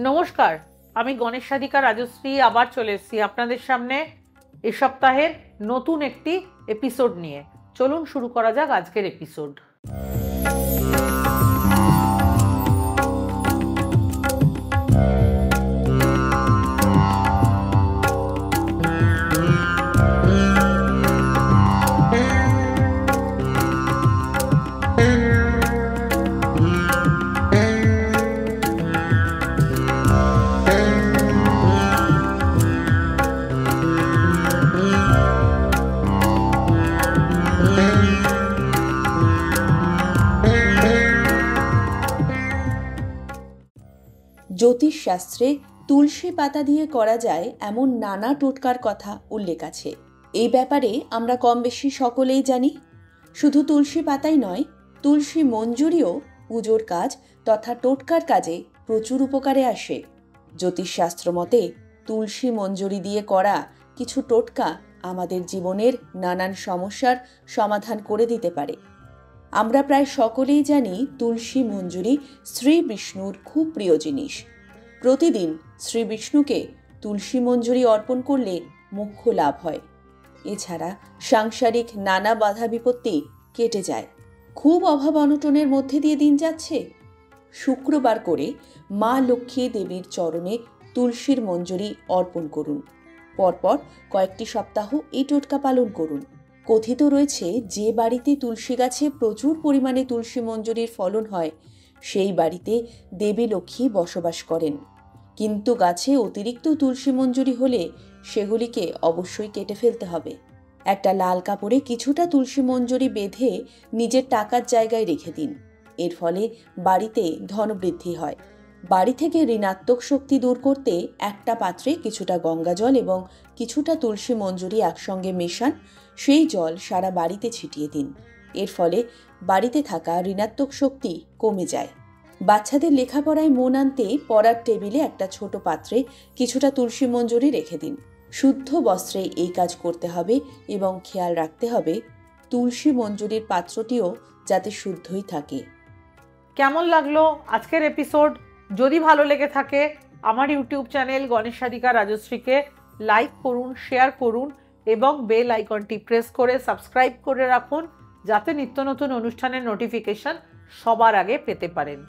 নমস্কার, আমি গণেশ সাধিকা রাজশ্রী আবার চলে এসেছি আপনাদের সামনে এ সপ্তাহের নতুন একটি এপিসোড নিয়ে। চলুন শুরু করা যাক আজকের এপিসোড। জ্যোতিষশাস্ত্রে তুলসী পাতা দিয়ে করা যায় এমন নানা টোটকার কথা উল্লেখ আছে। এই ব্যাপারে আমরা কম বেশি সকলেই জানি। শুধু তুলসী পাতাই নয়, তুলসী মঞ্জুরিও পুজোর কাজ তথা টোটকার কাজে প্রচুর উপকারে আসে। জ্যোতিষশাস্ত্র মতে তুলসী মঞ্জুরি দিয়ে করা কিছু টোটকা আমাদের জীবনের নানান সমস্যার সমাধান করে দিতে পারে। আমরা প্রায় সকলেই জানি তুলসী মঞ্জুরি শ্রী বিষ্ণুর খুব প্রিয় জিনিস। প্রতিদিন শ্রী বিষ্ণুকে তুলসী মঞ্জুরি অর্পণ করলে মোক্ষ লাভ হয়। এছাড়া সাংসারিক নানা বাধা বিপত্তি কেটে যায়। খুব অভাব অনটনের মধ্যে দিয়ে দিন যাচ্ছে, শুক্রবার করে মা লক্ষ্মী দেবীর চরণে তুলসীর মঞ্জুরি অর্পণ করুন। পরপর কয়েকটি সপ্তাহ এই টোটকা পালন করুন। কথিত রয়েছে, যে বাড়িতে তুলসী গাছে প্রচুর পরিমাণে তুলসী মঞ্জুরির ফলন হয় সেই বাড়িতে দেবী লক্ষ্মী বসবাস করেন। কিন্তু গাছে অতিরিক্ত তুলসী মঞ্জুরি হলে সেগুলিকে অবশ্যই কেটে ফেলতে হবে। একটা লাল কাপড়ে কিছুটা তুলসী মঞ্জুরি বেঁধে নিজের টাকার জায়গায় রেখে দিন। এর ফলে বাড়িতে ধনবৃদ্ধি হয়। বাড়ি থেকে ঋণাত্মক শক্তি দূর করতে একটা পাত্রে কিছুটা গঙ্গা জল এবং কিছুটা তুলসী মঞ্জুরি একসঙ্গে মেশান। সেই জল সারা বাড়িতে ছিটিয়ে দিন। এর ফলে বাড়িতে থাকা ঋণাত্মক শক্তি কমে যায়। বাচ্চাদের লেখাপড়ায় মন আনতে পড়ার টেবিলে একটা ছোট পাত্রে কিছুটা তুলসী মঞ্জুরি রেখে দিন। শুদ্ধ বস্ত্রে এই কাজ করতে হবে এবং খেয়াল রাখতে হবে তুলসী মঞ্জুরির পাত্রটিও যাতে শুদ্ধই থাকে। কেমন লাগলো আজকের এপিসোড? যদি ভালো লেগে থাকে আমার ইউটিউব চ্যানেল গণেশ সাধিকা রাজশ্রীকে লাইক করুন, শেয়ার করুন এবং বেল আইকনটি প্রেস করে সাবস্ক্রাইব করে রাখুন, যাতে নিত্য নতুন অনুষ্ঠানের নোটিফিকেশন সবার আগে পেতে পারেন।